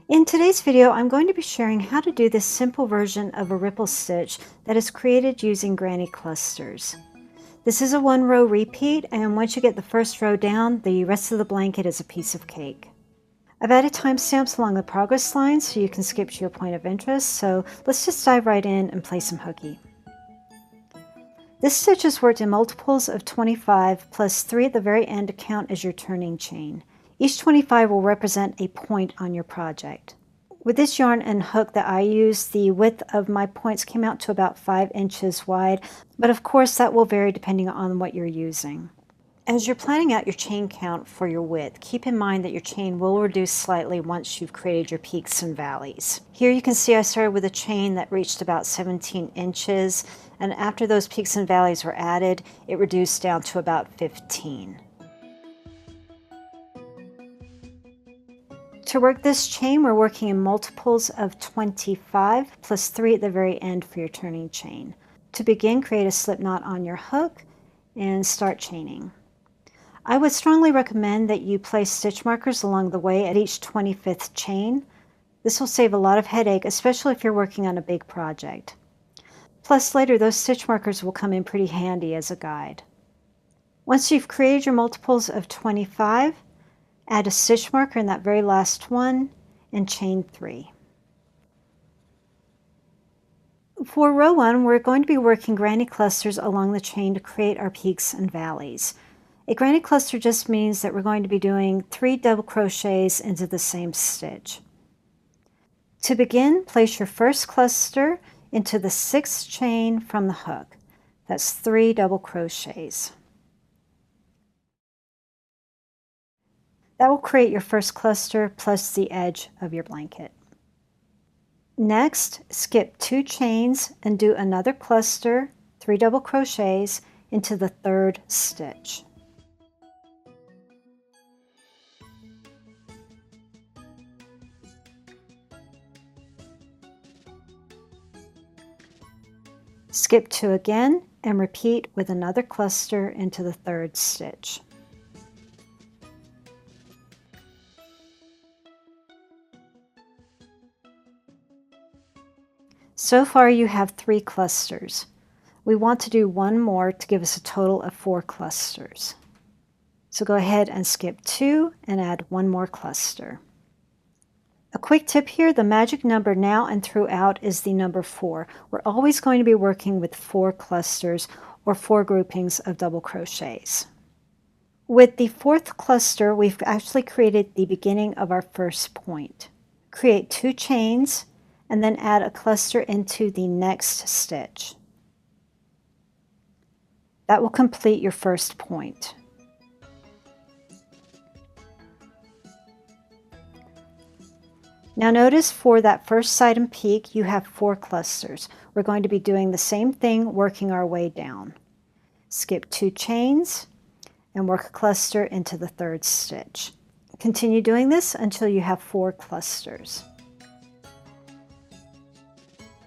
In today's video, I'm going to be sharing how to do this simple version of a ripple stitch that is created using granny clusters. This is a one row repeat, and once you get the first row down, the rest of the blanket is a piece of cake. I've added timestamps along the progress line so you can skip to your point of interest, so let's just dive right in and play some hooky. This stitch is worked in multiples of 25 plus 3 at the very end to count as your turning chain. Each 25 will represent a point on your project. With this yarn and hook that I use, the width of my points came out to about 5 inches wide, but of course that will vary depending on what you're using. As you're planning out your chain count for your width, keep in mind that your chain will reduce slightly once you've created your peaks and valleys. Here you can see I started with a chain that reached about 17 inches, and after those peaks and valleys were added, it reduced down to about 15. To work this chain, we're working in multiples of 25 plus 3 at the very end for your turning chain. To begin, create a slip knot on your hook and start chaining. I would strongly recommend that you place stitch markers along the way at each 25th chain. This will save a lot of headache, especially if you're working on a big project. Plus later, those stitch markers will come in pretty handy as a guide. Once you've created your multiples of 25, add a stitch marker in that very last one and chain 3. For row 1, we're going to be working granny clusters along the chain to create our peaks and valleys. A granny cluster just means that we're going to be doing 3 double crochets into the same stitch. To begin, place your first cluster into the 6th chain from the hook. That's 3 double crochets. That will create your first cluster plus the edge of your blanket. Next, skip 2 chains and do another cluster, 3 double crochets, into the 3rd stitch. Skip 2 again and repeat with another cluster into the 3rd stitch. So far you have 3 clusters. We want to do one more to give us a total of 4 clusters. So go ahead and skip 2 and add one more cluster. A quick tip here, the magic number now and throughout is the number 4. We're always going to be working with 4 clusters or 4 groupings of double crochets. With the 4th cluster, we've actually created the beginning of our first point. Create 2 chains and then add a cluster into the next stitch. That will complete your first point. Now notice for that first side and peak, you have 4 clusters. We're going to be doing the same thing, working our way down. Skip 2 chains and work a cluster into the 3rd stitch. Continue doing this until you have 4 clusters.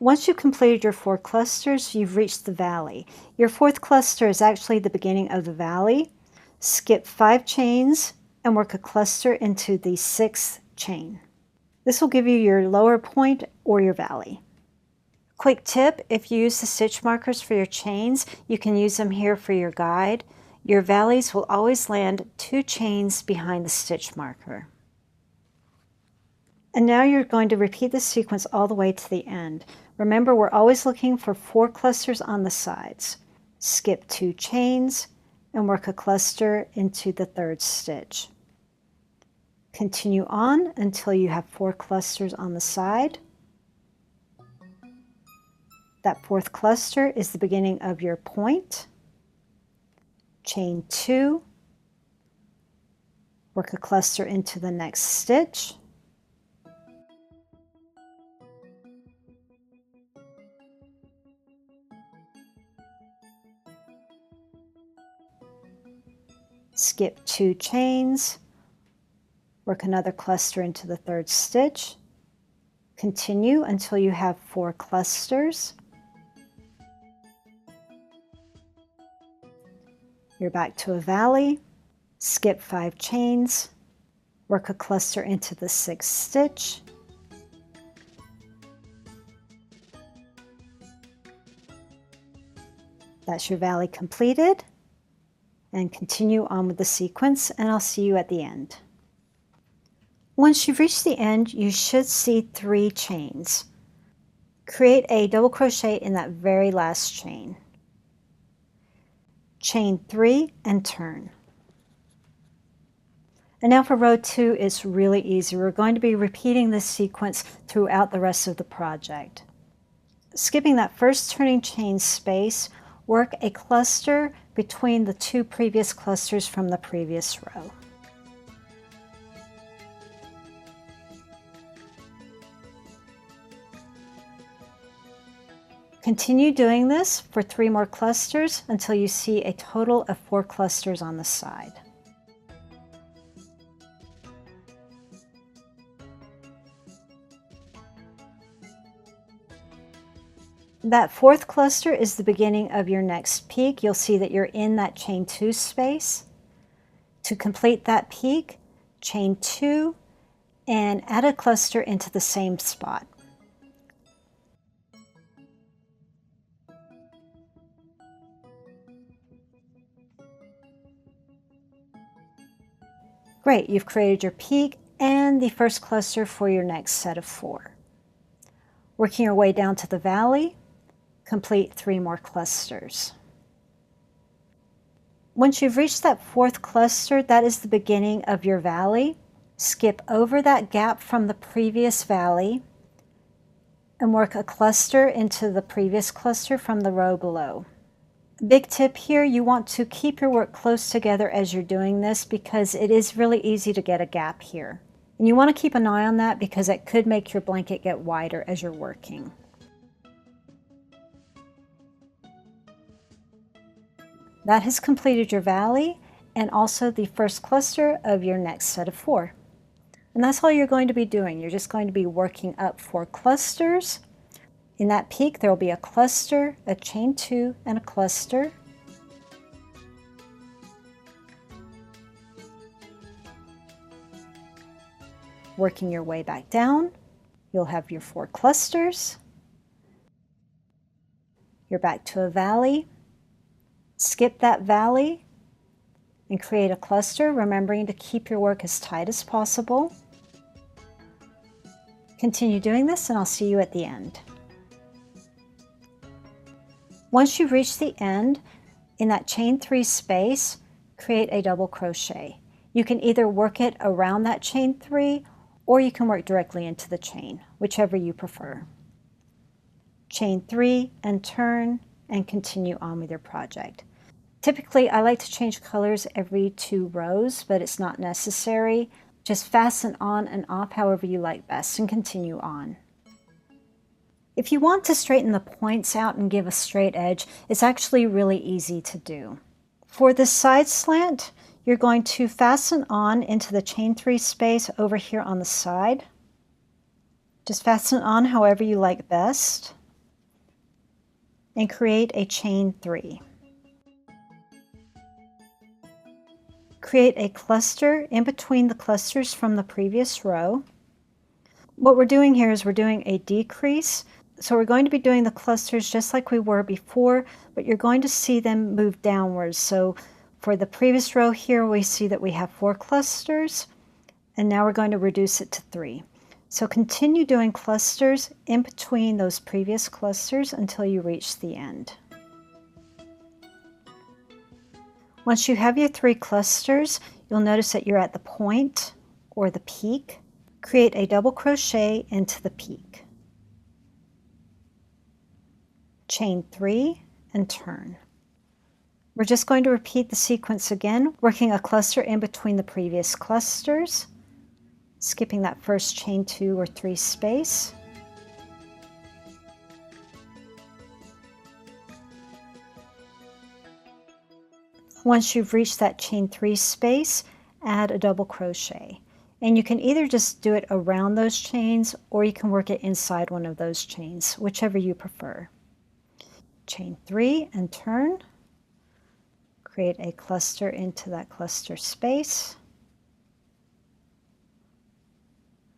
Once you've completed your 4 clusters, you've reached the valley. Your 4th cluster is actually the beginning of the valley. Skip 5 chains and work a cluster into the 6th chain. This will give you your lower point or your valley. Quick tip, if you use the stitch markers for your chains, you can use them here for your guide. Your valleys will always land 2 chains behind the stitch marker. And now you're going to repeat this sequence all the way to the end. Remember, we're always looking for 4 clusters on the sides. Skip 2 chains and work a cluster into the 3rd stitch. Continue on until you have 4 clusters on the side. That 4th cluster is the beginning of your point. Chain 2, work a cluster into the next stitch. Skip 2 chains, work another cluster into the 3rd stitch. Continue until you have 4 clusters. You're back to a valley. Skip 5 chains, work a cluster into the 6th stitch, That's your valley completed, and continue on with the sequence, and I'll see you at the end. Once you've reached the end, you should see 3 chains. Create a double crochet in that very last chain. Chain 3 and turn. And now for row 2, it's really easy. We're going to be repeating this sequence throughout the rest of the project. Skipping that first turning chain space, work a cluster between the 2 previous clusters from the previous row. Continue doing this for 3 more clusters until you see a total of 4 clusters on the side. That 4th cluster is the beginning of your next peak. You'll see that you're in that chain 2 space. To complete that peak, chain 2 and add a cluster into the same spot. Great, you've created your peak and the first cluster for your next set of 4. Working your way down to the valley, complete 3 more clusters. Once you've reached that 4th cluster, that is the beginning of your valley. Skip over that gap from the previous valley and work a cluster into the previous cluster from the row below. Big tip here, you want to keep your work close together as you're doing this because it is really easy to get a gap here. And you want to keep an eye on that because it could make your blanket get wider as you're working. That has completed your valley and also the first cluster of your next set of 4. And that's all you're going to be doing. You're just going to be working up 4 clusters. In that peak, there will be a cluster, a chain 2, and a cluster. Working your way back down, you'll have your 4 clusters. You're back to a valley. Skip that valley and create a cluster, remembering to keep your work as tight as possible. Continue doing this and I'll see you at the end. Once you reach the end, in that chain 3 space, create a double crochet. You can either work it around that chain 3 or you can work directly into the chain, whichever you prefer. Chain 3 and turn and continue on with your project. Typically, I like to change colors every 2 rows, but it's not necessary. Just fasten on and off however you like best and continue on. If you want to straighten the points out and give a straight edge, it's actually really easy to do. For the side slant, you're going to fasten on into the chain 3 space over here on the side. Just fasten on however you like best and create a chain 3. Create a cluster in between the clusters from the previous row. What we're doing here is we're doing a decrease. So we're going to be doing the clusters just like we were before, but you're going to see them move downwards. So for the previous row here, we see that we have 4 clusters, and now we're going to reduce it to 3. So continue doing clusters in between those previous clusters until you reach the end. Once you have your 3 clusters, you'll notice that you're at the point or the peak. Create a double crochet into the peak. Chain 3 and turn. We're just going to repeat the sequence again, working a cluster in between the previous clusters, skipping that first chain 2 or 3 space. Once you've reached that chain 3 space, add a double crochet. And you can either just do it around those chains or you can work it inside one of those chains, whichever you prefer. Chain 3 and turn. Create a cluster into that cluster space.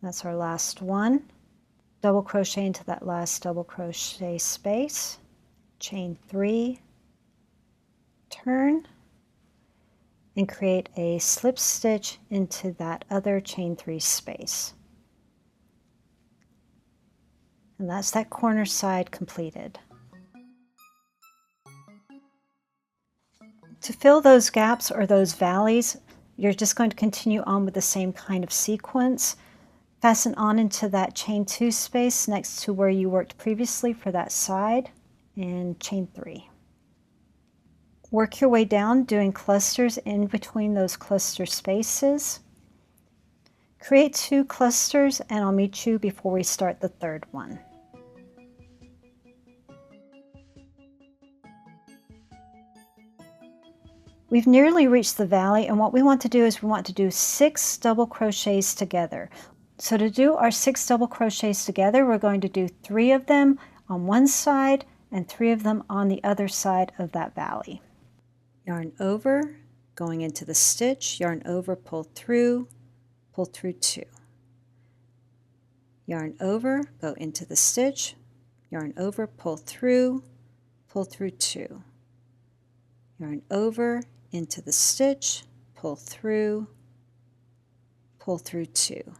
That's our last one. Double crochet into that last double crochet space. Chain 3 turn, and create a slip stitch into that other chain 3 space. And that's that corner side completed. To fill those gaps or those valleys, you're just going to continue on with the same kind of sequence. Fasten on into that chain 2 space next to where you worked previously for that side, and chain 3. Work your way down doing clusters in between those cluster spaces. Create 2 clusters and I'll meet you before we start the third one. We've nearly reached the valley, and what we want to do is we want to do 6 double crochets together. So to do our 6 double crochets together, we're going to do 3 of them on one side and 3 of them on the other side of that valley. Yarn over, going into the stitch, yarn over, pull through 2. Yarn over, go into the stitch, yarn over, pull through 2. Yarn over, into the stitch, pull through 2.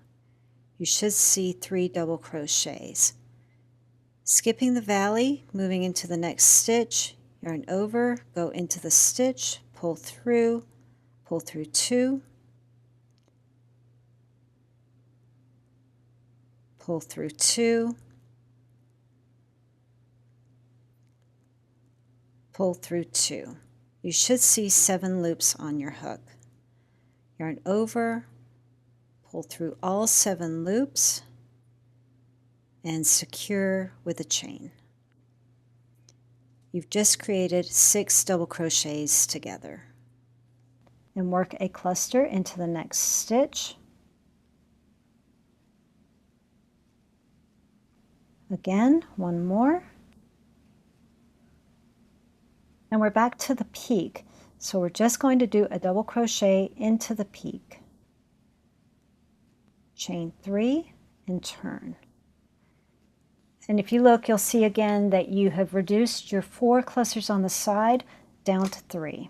You should see 3 double crochets. Skipping the valley, moving into the next stitch, yarn over, go into the stitch, pull through 2, pull through 2, pull through 2. You should see 7 loops on your hook. Yarn over, pull through all 7 loops, and secure with a chain. You've just created 6 double crochets together. And work a cluster into the next stitch. Again, one more. And we're back to the peak. So we're just going to do a double crochet into the peak. Chain 3 and turn. And if you look, you'll see again that you have reduced your 4 clusters on the side down to 3.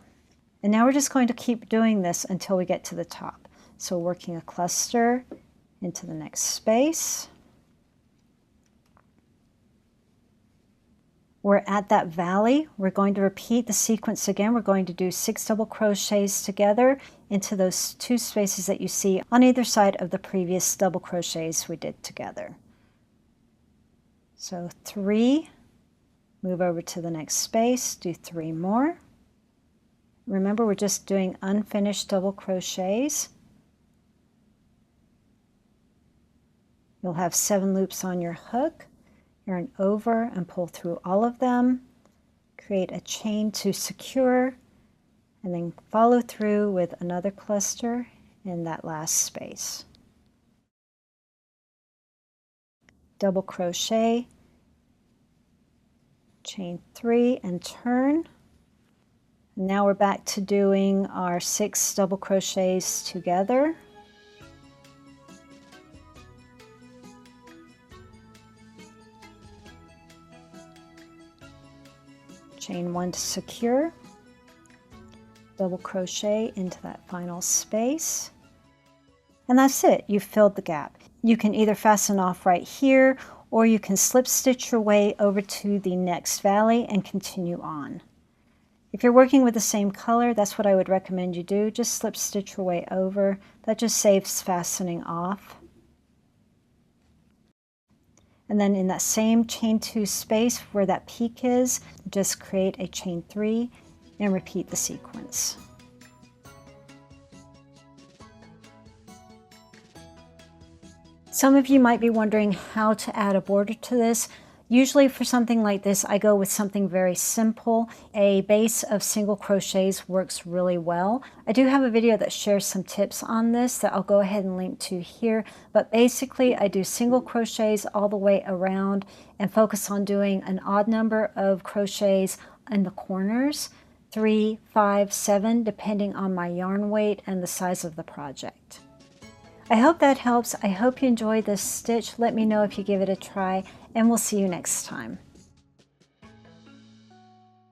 And now we're just going to keep doing this until we get to the top. So working a cluster into the next space. We're at that valley. We're going to repeat the sequence again. We're going to do 6 double crochets together into those 2 spaces that you see on either side of the previous double crochets we did together. So 3, move over to the next space, do 3 more. Remember, we're just doing unfinished double crochets. You'll have 7 loops on your hook. Yarn over and pull through all of them. Create a chain to secure, and then follow through with another cluster in that last space. Double crochet, chain 3 and turn. Now we're back to doing our 6 double crochets together. Chain 1 to secure, double crochet into that final space, and that's it. You've filled the gap. You can either fasten off right here, or you can slip stitch your way over to the next valley and continue on. If you're working with the same color, that's what I would recommend you do. Just slip stitch your way over. That just saves fastening off. And then in that same chain 2 space where that peak is, just create a chain 3 and repeat the sequence. Some of you might be wondering how to add a border to this. Usually for something like this, I go with something very simple. A base of single crochets works really well. I do have a video that shares some tips on this that I'll go ahead and link to here, but basically I do single crochets all the way around and focus on doing an odd number of crochets in the corners, 3, 5, 7, depending on my yarn weight and the size of the project. I hope that helps. I hope you enjoy this stitch. Let me know if you give it a try, and we'll see you next time.